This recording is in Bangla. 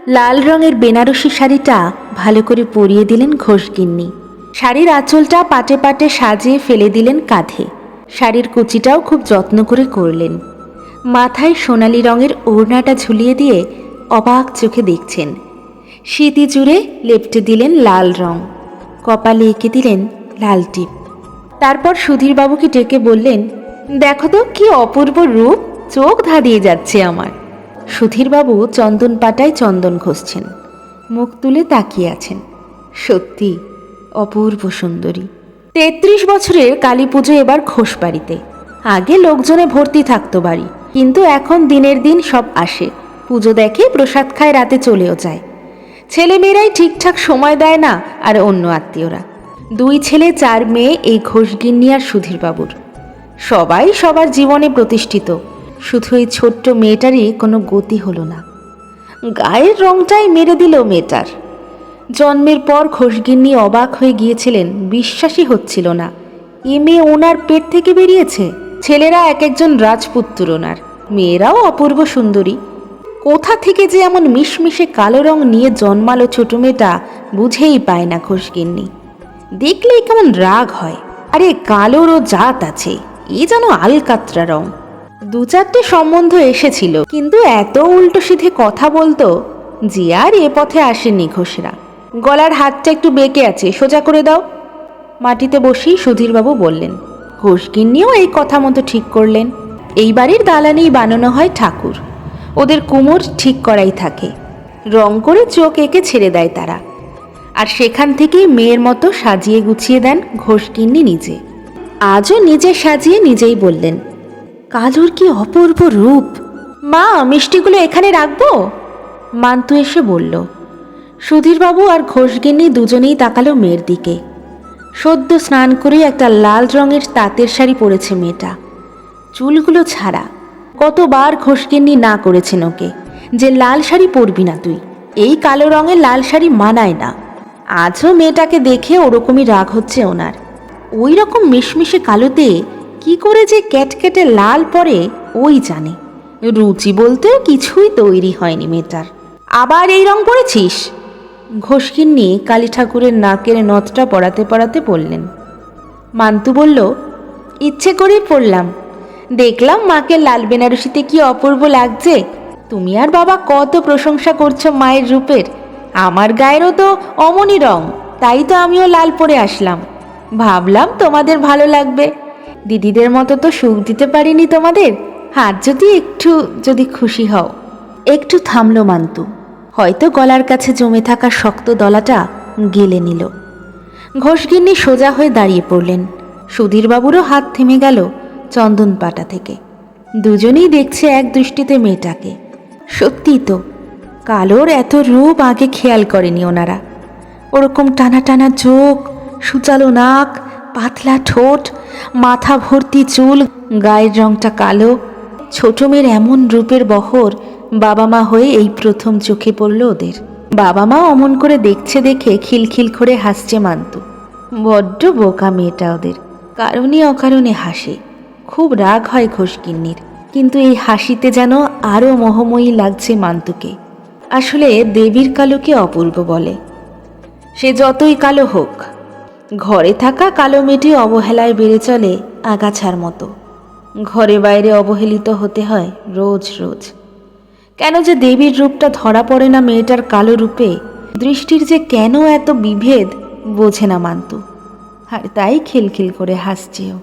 লাল রঙের বেনারসি শাড়িটা ভালো করে পরিয়ে দিলেন ঘোষগিন্নি। শাড়ির আঁচলটা পাটে পাটে সাজিয়ে ফেলে দিলেন কাঁধে। শাড়ির কুচিটাও খুব যত্ন করে করলেন। মাথায় সোনালি রঙের ওড়নাটা ঝুলিয়ে দিয়ে অবাক চোখে দেখছেন। সিঁথি জুড়ে লেপটে দিলেন লাল রং, কপালে এঁকে দিলেন লাল টিপ। তারপর সুধীরবাবুকে ডেকে বললেন, দেখো তো কি অপূর্ব রূপ, চোখ ধাঁধিয়ে যাচ্ছে আমার। সুধীরবাবু চন্দন পাটায় চন্দন ঘষছেন, মুখ তুলে তাকিয়ে আছেন। সত্যি অপূর্ব সুন্দরী। ৩৩ বছরের কালী পুজো এবার ঘোষবাড়িতে। আগে লোকজনে ভর্তি থাকতো বাড়ি, কিন্তু এখন দিনের দিন সব আসে, পুজো দেখে, প্রসাদ খায়, রাতে চলেও যায়। ছেলেমেয়েরাই ঠিকঠাক সময় দেয় না, আর অন্য আত্মীয়রা। 2 ছেলে 4 মেয়ে এই ঘোষগিন্নি আর সুধীরবাবুর। সবাই সবার জীবনে প্রতিষ্ঠিত, শুধু এই ছোট্ট মেয়েটারই কোনো গতি হলো না। গায়ের রংটাই মেরে দিল মেয়েটার। জন্মের পর ঘোষগিন্নি অবাক হয়ে গিয়েছিলেন, বিশ্বাসই হচ্ছিল না এ মেয়ে ওনার পেট থেকে বেরিয়েছে। ছেলেরা এক একজন রাজপুত্র ওনার, মেয়েরাও অপূর্ব সুন্দরী। কোথা থেকে যে এমন মিশমিশে কালো রং নিয়ে জন্মালো ছোট মেয়েটা, বুঝেই পায় না ঘোষগিন্নি। দেখলেই কেমন রাগ হয়। আরে কালোরও জাত আছে, এ যেন আলকাতরা রং। 2-4টে সম্বন্ধ এসেছিল, কিন্তু এত উল্টো সিধে কথা বলতো যে আর এ পথে আসেনি ঘোষরা। গলার হাতটা একটু বেঁকে আছে, সোজা করে দাও। মাটিতে বসেই সুধীরবাবু বললেন। ঘোষগিন্নিও এই কথা মতো ঠিক করলেন। এই বাড়ির দালানেই বানানো হয় ঠাকুর, ওদের কুমোর ঠিক করাই থাকে। রং করে চোখ এঁকে ছেড়ে দেয় তারা, আর সেখান থেকেই মেয়ের মতো সাজিয়ে গুছিয়ে দেন ঘোষগিন্নি নিজে। আজও নিজে সাজিয়ে নিজেই বললেন, কালোর কি অপূর্ব রূপ। মা, মিষ্টিগুলো এখানে রাখবো? মান্তু এসে বলল। সুধীরবাবু আর ঘোষগিন্নি দুজনেই তাকালো মেয়ের দিকে। সদ্য স্নান করে একটা লাল রঙের তাঁতের শাড়ি পরেছে মেয়েটা, চুলগুলো ছাড়া। কতবার ঘোষগিন্নি না করেছেন ওকে যে লাল শাড়ি পরবি না তুই, এই কালো রঙের লাল শাড়ি মানায় না। আজও মেয়েটাকে দেখে ওরকমই রাগ হচ্ছে ওনার। ওই রকম মিশমিশে কালোতে কি করে যে ক্যাটকেটে লাল পরে ওই জানে। রুচি বলতেও কিছুই তৈরি হয়নি মেয়েটার। আবার এই রং পরেছিস? ঘোষগিন্নি কালী ঠাকুরের নাকের নথটা পরাতে পরাতে বললেন। মান্তু বলল, ইচ্ছে করেই পড়লাম, দেখলাম মাকে লাল বেনারসিতে কি অপূর্ব লাগছে। তুমি আর বাবা কত প্রশংসা করছো মায়ের রূপের, আমার গায়েরও তো অমনি রং, তাই তো আমিও লাল পরে আসলাম। ভাবলাম তোমাদের ভালো লাগবে, দিদিদের মতো তো সুখ দিতে পারিনি তোমাদের, হাত যদি খুশি হও। একটু থামলো মান্তু, হয়তো গলার কাছে জমে থাকা শক্ত দলাটা গেলে নিল। ঘোষগিন্নি সোজা হয়ে দাঁড়িয়ে পড়লেন। সুধীরবাবুরও হাত থেমে গেল চন্দন পাটা থেকে। দুজনেই দেখছে এক দৃষ্টিতে মেয়েটাকে। সত্যি তো, কালোর এত রূপ আগে খেয়াল করেনি ওনারা। ওরকম টানা টানা চোখ, সুচালো নাক, পাতলা ঠোঁট, মাথা ভর্তি চুল, গায়ের রংটা কালো। ছোট মেয়ের এমন রূপের বহর বাবা মা হয়ে এই প্রথম চোখে পড়ল ওদের। বাবা মা অমন করে দেখছে দেখে খিলখিল করে হাসছে মান্তু। বড্ড বোকা মেয়েটা ওদের, কারণে অকারণে হাসে। খুব রাগ হয় ঘোষগিন্নির, কিন্তু এই হাসিতে যেন আরও মোহময়ী লাগছে মান্তুকে। আসলে দেবীর কালোকে অপূর্ব বলে। সে যতই কালো হোক, ঘরে থাকা কালো মেয়েটি অবহেলায় বেড়ে চলে আগাছার মতো। ঘরে বাইরে অবহেলিত হতে হয় রোজ রোজ। কেন যে দেবীর রূপটা ধরা পড়ে না মেয়েটার কালো রূপে, দৃষ্টির যে কেন এত বিভেদ বোঝে না মান্তু, আর তাই খিলখিল করে হাসছেও।